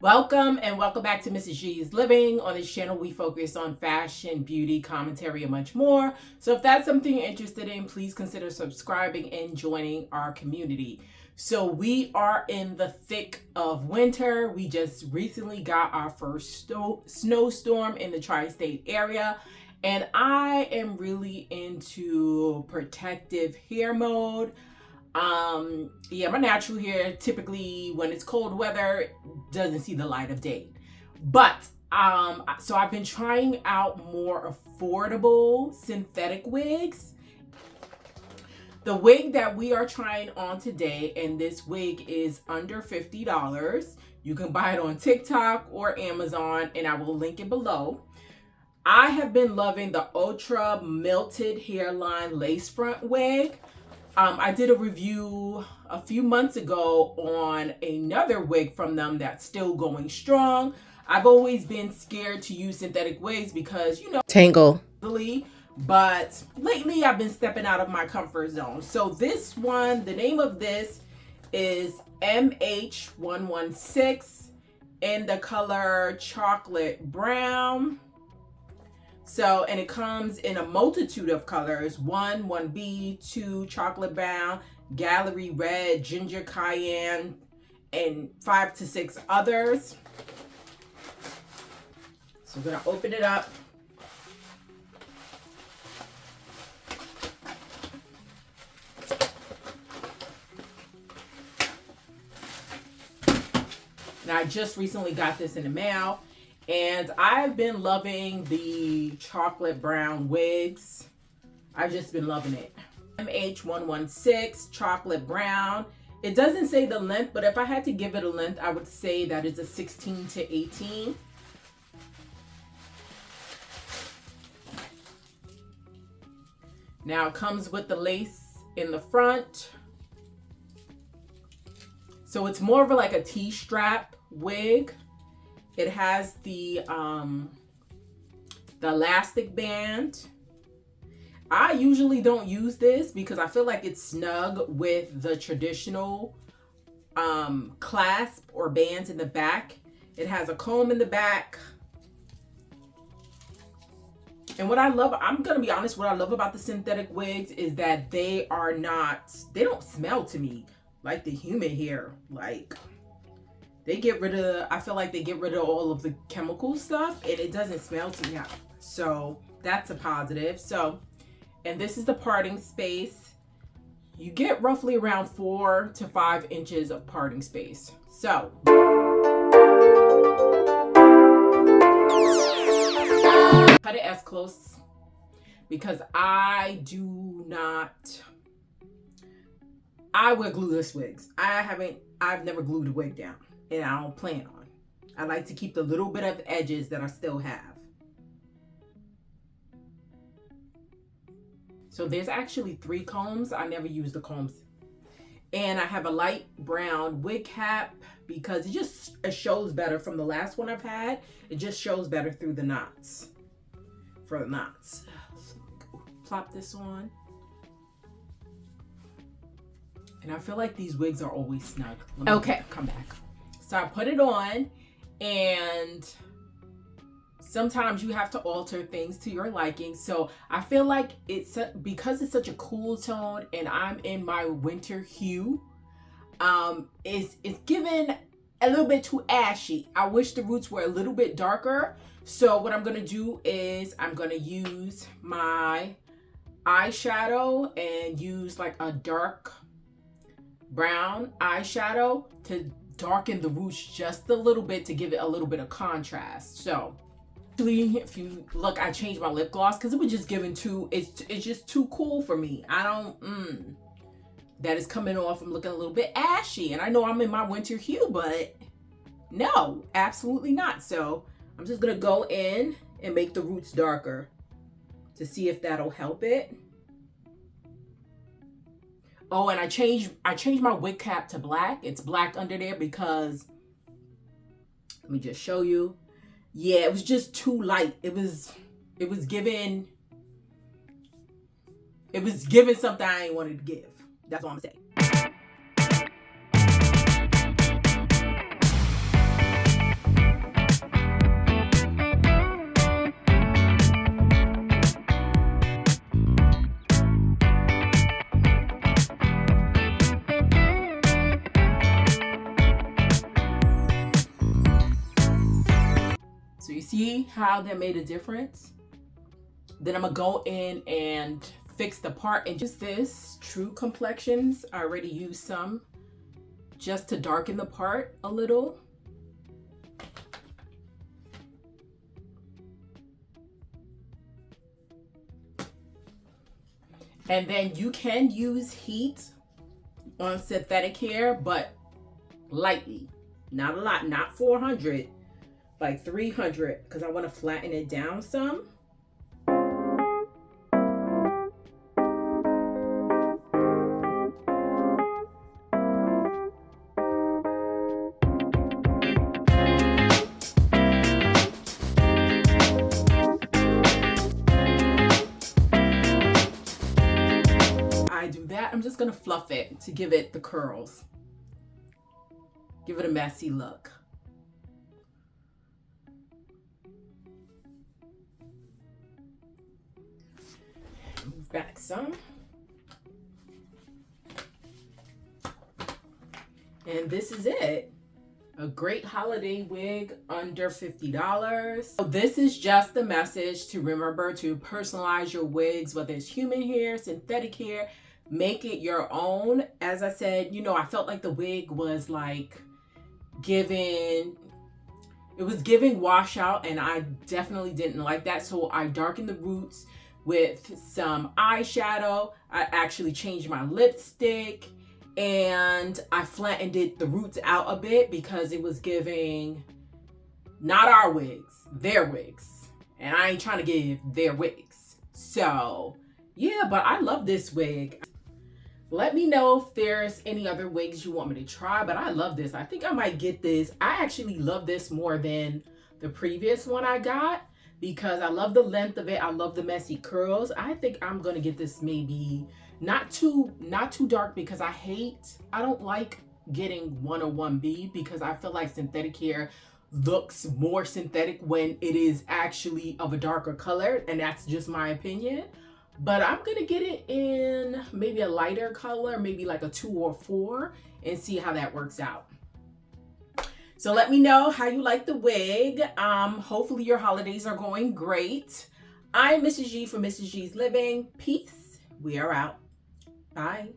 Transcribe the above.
Welcome and welcome back to Mrs. G's Living. On this channel, we focus on fashion, beauty, commentary, and much more. So if that's something you're interested in, please consider subscribing and joining our community. So we are in the thick of winter. We just recently got our first snowstorm in the tri-state area. And I am really into protective hair mode. My natural hair typically when it's cold weather doesn't see the light of day, but so I've been trying out more affordable synthetic wigs. The wig that we are trying on today, and this wig is under $50. You can buy it on TikTok or Amazon, and I will link it below. I have been loving the Outre Melted Hairline lace front wig. I did a review a few months ago on another wig from them that's still going strong. I've always been scared to use synthetic wigs because, you know, tangle. But lately I've been stepping out of my comfort zone. So this one, the name of this is MH116 in the color chocolate brown. So, and it comes in a multitude of colors, 1B, 2 chocolate brown, gallery red, ginger cayenne, and 5 to 6 others. So we're gonna open it up. Now I just recently got this in the mail. And I've been loving the chocolate brown wigs. I've just been loving it. MH116 chocolate brown. It doesn't say the length, but if I had to give it a length, I would say that it's a 16 to 18. Now it comes with the lace in the front. So it's more of like a T-strap wig. It has the elastic band. I usually don't use this because I feel like it's snug with the traditional clasp or bands in the back. It has a comb in the back. And what I love, I'm going to be honest, what I love about the synthetic wigs is that they don't smell to me like the human hair. Like, they get rid of, I feel like they get rid of all of the chemical stuff and it doesn't smell to me. So that's a positive. So, and this is the parting space. You get roughly around 4 to 5 inches of parting space. So, cut it as close because I wear glueless wigs. I've never glued a wig down. And I don't plan on. I like to keep the little bit of edges that I still have. So there's actually 3 combs. I never use the combs. And I have a light brown wig cap because it shows better from the last one I've had. It just shows better through the knots. For the knots. So plop this on. And I feel like these wigs are always snug. Okay, come back. So I put it on, and sometimes you have to alter things to your liking. So I feel like because it's such a cool tone and I'm in my winter hue, it's given a little bit too ashy. I wish the roots were a little bit darker. So what I'm going to do is I'm going to use my eyeshadow and use like a dark brown eyeshadow to darken the roots just a little bit to give it a little bit of contrast. So actually, if you look, I changed my lip gloss because it was just giving it's just too cool for me. I don't that is coming off. I'm looking a little bit ashy, and I know I'm in my winter hue, but no, absolutely not. So I'm just gonna go in and make the roots darker to see if that'll help it. Oh, and I changed my wig cap to black. It's black under there because, let me just show you. yeah, it was just too light. It was giving something I ain't wanted to give. That's all I'm saying. So you see how that made a difference? Then I'm gonna go in and fix the part and just this True Complexions. I already used some just to darken the part a little. And then you can use heat on synthetic hair, but lightly, not a lot, not 400, like 300, because I want to flatten it down some. I'm just gonna fluff it to give it the curls, give it a messy look. Move back some. And this is it. A great holiday wig under $50. So this is just the message to remember to personalize your wigs, whether it's human hair, synthetic hair. Make it your own. As I said, you know, I felt like the wig was like giving washout, and I definitely didn't like that. So I darkened the roots with some eyeshadow. I actually changed my lipstick, and I flattened the roots out a bit because it was giving not our wigs, their wigs. And I ain't trying to give their wigs. So yeah, but I love this wig. Let me know if there's any other wigs you want me to try, but I love this. I think I might get this. I actually love this more than the previous one I got because I love the length of it. I love the messy curls. I think I'm gonna get this maybe not too dark because I don't like getting 101B because I feel like synthetic hair looks more synthetic when it is actually of a darker color, and that's just my opinion. But I'm gonna get it in maybe a lighter color, maybe like a 2 or 4, and see how that works out. So let me know how you like the wig. Hopefully your holidays are going great. I'm Mrs. G from Mrs. G's Living. Peace. We are out. Bye.